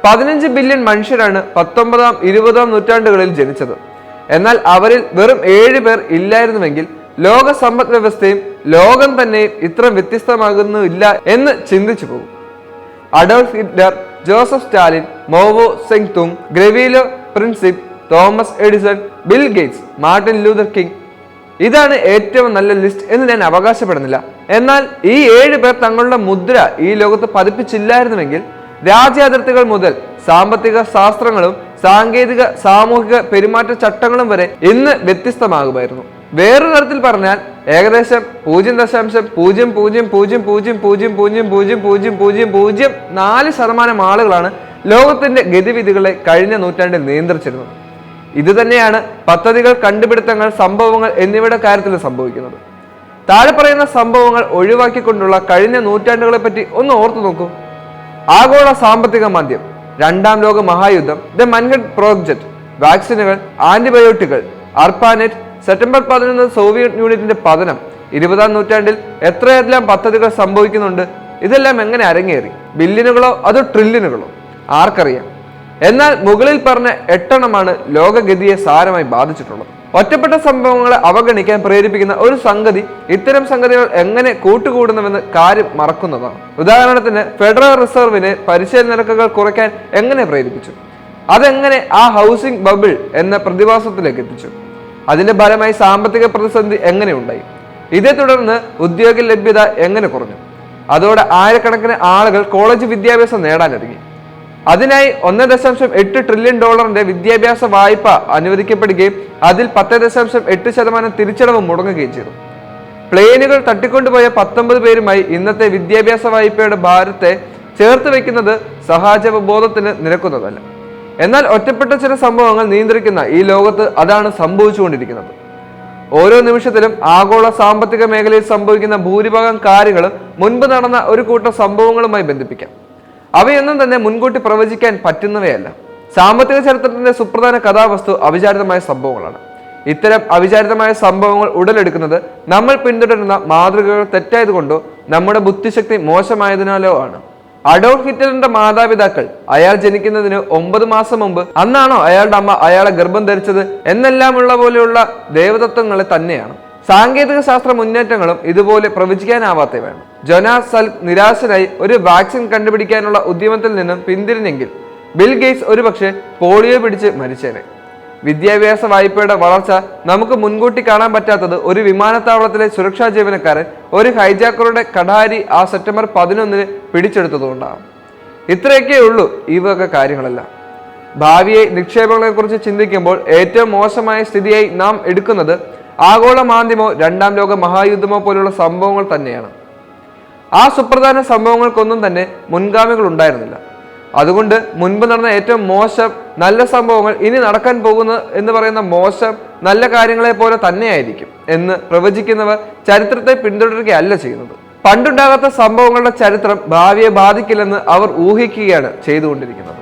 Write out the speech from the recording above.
15 billion മനുഷ്യരാണ് 19-ാം 20-ാം നൂറ്റാണ്ടുകളിൽ ജനിച്ചത്. എന്നാൽ അവരിൽ വെറും 7 പേർ ഇല്ലായിരുന്നുവെങ്കിൽ ലോക സമ്പദ് വ്യവസ്ഥയും ലോകം തന്നെയും ഇത്ര വ്യത്യസ്തമാകുന്നില്ല എന്ന് ചിന്തിച്ചു പോകും. Adolf Hitler, Joseph Stalin, Mao സെങ് Tung, Gavrilo Princip, Thomas Edison, Bill Gates, Martin Luther King, ഇതാണ് ഏറ്റവും നല്ല ലിസ്റ്റ് എന്ന് ഞാൻ അവകാശപ്പെടുന്നില്ല. എന്നാൽ ഈ 7 പേർ തങ്ങളുടെ മുദ്ര ഈ ലോകത്ത് പതിപ്പിച്ചില്ലായിരുന്നുവെങ്കിൽ രാജ്യാതിർത്തികൾ മുതൽ സാമ്പത്തിക ശാസ്ത്രങ്ങളും സാങ്കേതിക സാമൂഹിക പെരുമാറ്റ ചട്ടങ്ങളും വരെ ഇന്ന് വ്യത്യസ്തമാകുമായിരുന്നു. വേറൊരു തരത്തിൽ പറഞ്ഞാൽ ഏകദേശം 0.0000000004% ആളുകളാണ് ലോകത്തിന്റെ ഗതിവിധികളെ കഴിഞ്ഞ നൂറ്റാണ്ടിൽ നിയന്ത്രിച്ചിരുന്നത്. ഇത് തന്നെയാണ് പദ്ധതികൾ, കണ്ടുപിടുത്തങ്ങൾ, സംഭവങ്ങൾ എന്നിവയുടെ കാര്യത്തിൽ സംഭവിക്കുന്നത്. താഴെ പറയുന്ന സംഭവങ്ങൾ ഒഴിവാക്കിക്കൊണ്ടുള്ള കഴിഞ്ഞ നൂറ്റാണ്ടുകളെ പറ്റി ഒന്ന് ഓർത്തു നോക്കൂ. ആഗോള സാമ്പത്തിക മാന്ദ്യം, 2ാം ലോക മഹായുദ്ധം, ദ മൻഹട്ടൻ പ്രോജക്ട്, വാക്സിനുകൾ, ആന്റിബയോട്ടിക്കുകൾ, അർപ്പാനെറ്റ്, സെപ്റ്റംബർ 11 സോവിയറ്റ് യൂണിയന്റെ പതനം, 20-ാം നൂറ്റാണ്ടിൽ എത്രയെല്ലാം പദ്ധതികൾ സംഭവിക്കുന്നുണ്ട്. ഇതെല്ലാം എങ്ങനെ അരങ്ങേറി? ബില്യനുകളോ അതോ ട്രില്യനുകളോ? ആർക്കറിയാം. എന്നാൽ മുകളിൽ പറഞ്ഞ 8 എണ്ണമാണ് ലോകഗതിയെ സാരമായി ബാധിച്ചിട്ടുള്ളത്. ഒറ്റപ്പെട്ട സംഭവങ്ങളെ അവഗണിക്കാൻ പ്രേരിപ്പിക്കുന്ന ഒരു സംഗതി ഇത്തരം സംഗതികൾ എങ്ങനെ കൂട്ടുകൂടുന്നുവെന്ന് കാര്യം മറക്കുന്നതാണ്. ഉദാഹരണത്തിന് ഫെഡറൽ റിസർവിന് പലിശ നിരക്കുകൾ കുറയ്ക്കാൻ എങ്ങനെ പ്രേരിപ്പിച്ചു? അതെങ്ങനെ ആ ഹൗസിംഗ് ബബിൾ എന്ന പ്രതിഭാസത്തിലേക്ക് എത്തിച്ചു? അതിന്റെ ഫലമായി സാമ്പത്തിക പ്രതിസന്ധി എങ്ങനെ ഉണ്ടായി? ഇതേ തുടർന്ന് ഉദ്യോഗ ലഭ്യത എങ്ങനെ കുറഞ്ഞു? അതോടെ ആയിരക്കണക്കിന് ആളുകൾ കോളേജ് വിദ്യാഭ്യാസം നേടാനൊരുങ്ങി. അതിനായി $1.8 ട്രില്യൺ വിദ്യാഭ്യാസ വായ്പ അനുവദിക്കപ്പെടുകയും അതിൽ 10.8% തിരിച്ചടവ് മുടങ്ങുകയും ചെയ്തു. പ്ലെയിനുകൾ തട്ടിക്കൊണ്ടുപോയ 19 പേരുമായി ഇന്നത്തെ വിദ്യാഭ്യാസ വായ്പയുടെ ഭാരത്തെ ചേർത്ത് വയ്ക്കുന്നത് സഹജബോധത്തിന് നിരക്കുന്നതല്ല. എന്നാൽ ഒറ്റപ്പെട്ട ചില സംഭവങ്ങൾ നിയന്ത്രിക്കുന്ന ഈ ലോകത്ത് അതാണ് സംഭവിച്ചുകൊണ്ടിരിക്കുന്നത്. ഓരോ നിമിഷത്തിലും ആഗോള സാമ്പത്തിക മേഖലയിൽ സംഭവിക്കുന്ന ഭൂരിഭാഗം കാര്യങ്ങളും മുൻപ് നടന്ന ഒരു കൂട്ടം സംഭവങ്ങളുമായി ബന്ധിപ്പിക്കാം. അവയൊന്നും തന്നെ മുൻകൂട്ടി പ്രവചിക്കാൻ പറ്റുന്നവയല്ല. സാമ്പത്തിക ചരിത്രത്തിന്റെ സുപ്രധാന കഥാവസ്തു അവിചാരിതമായ സംഭവങ്ങളാണ്. ഇത്തരം അവിചാരിതമായ സംഭവങ്ങൾ ഉടലെടുക്കുന്നത് നമ്മൾ പിന്തുടരുന്ന മാതൃകകൾ തെറ്റായതുകൊണ്ടോ നമ്മുടെ ബുദ്ധിശക്തി മോശമായതിനാലോ ആണ്. അഡോൾഫ് ഹിറ്റ്ലറിന്റെ മാതാപിതാക്കൾ അയാൾ ജനിക്കുന്നതിന് 9 മാസം മുമ്പ് അന്നാണോ അയാളുടെ അമ്മ അയാളെ ഗർഭം ധരിച്ചത് എന്നെല്ലാമുള്ള പോലെയുള്ള ദേവതത്വങ്ങളെ തന്നെയാണ്. സാങ്കേതിക ശാസ്ത്ര മുന്നേറ്റങ്ങളും ഇതുപോലെ പ്രവചിക്കാനാവാത്തവയാണ്. ജോനാസ് സൽക്ക് നിരാശനായി ഒരു വാക്സിൻ കണ്ടുപിടിക്കാനുള്ള ഉദ്യമത്തിൽ നിന്നും പിന്തിരിഞ്ഞെങ്കിൽ ബിൽ ഗേറ്റ്സ് ഒരുപക്ഷെ പോളിയോ പിടിച്ച് മരിച്ചേനെ. വിദ്യാഭ്യാസ വായ്പയുടെ വളർച്ച നമുക്ക് മുൻകൂട്ടി കാണാൻ പറ്റാത്തത് ഒരു വിമാനത്താവളത്തിലെ സുരക്ഷാ ജീവനക്കാരൻ ഒരു ഹൈജാക്കറുടെ കഠാരി ആ സെപ്റ്റംബർ 11 പിടിച്ചെടുത്തതുകൊണ്ടാണ്. ഇത്രയൊക്കെ ഉള്ളൂ ഈ വക കാര്യങ്ങളെല്ലാം. ഭാവിയെ നിക്ഷേപങ്ങളെ കുറിച്ച് ചിന്തിക്കുമ്പോൾ ഏറ്റവും മോശമായ സ്ഥിതിയായി നാം എടുക്കുന്നത് ആഗോള മാന്ദ്യമോ 2ാം ലോക മഹായുദ്ധമോ പോലുള്ള സംഭവങ്ങൾ തന്നെയാണ്. ആ സുപ്രധാന സംഭവങ്ങൾക്കൊന്നും തന്നെ മുൻഗാമികൾ ഉണ്ടായിരുന്നില്ല. അതുകൊണ്ട് മുൻപ് നടന്ന ഏറ്റവും മോശം നല്ല സംഭവങ്ങൾ ഇനി നടക്കാൻ പോകുന്നത് എന്ന് പറയുന്ന മോശം നല്ല കാര്യങ്ങളെ പോലെ തന്നെയായിരിക്കും എന്ന് പ്രവചിക്കുന്നവർ ചരിത്രത്തെ പിന്തുടരുകയല്ല ചെയ്യുന്നത്. പണ്ടുണ്ടാകാത്ത സംഭവങ്ങളുടെ ചരിത്രം ഭാവിയെ ബാധിക്കില്ലെന്ന് അവർ ഊഹിക്കുകയാണ് ചെയ്തുകൊണ്ടിരിക്കുന്നത്.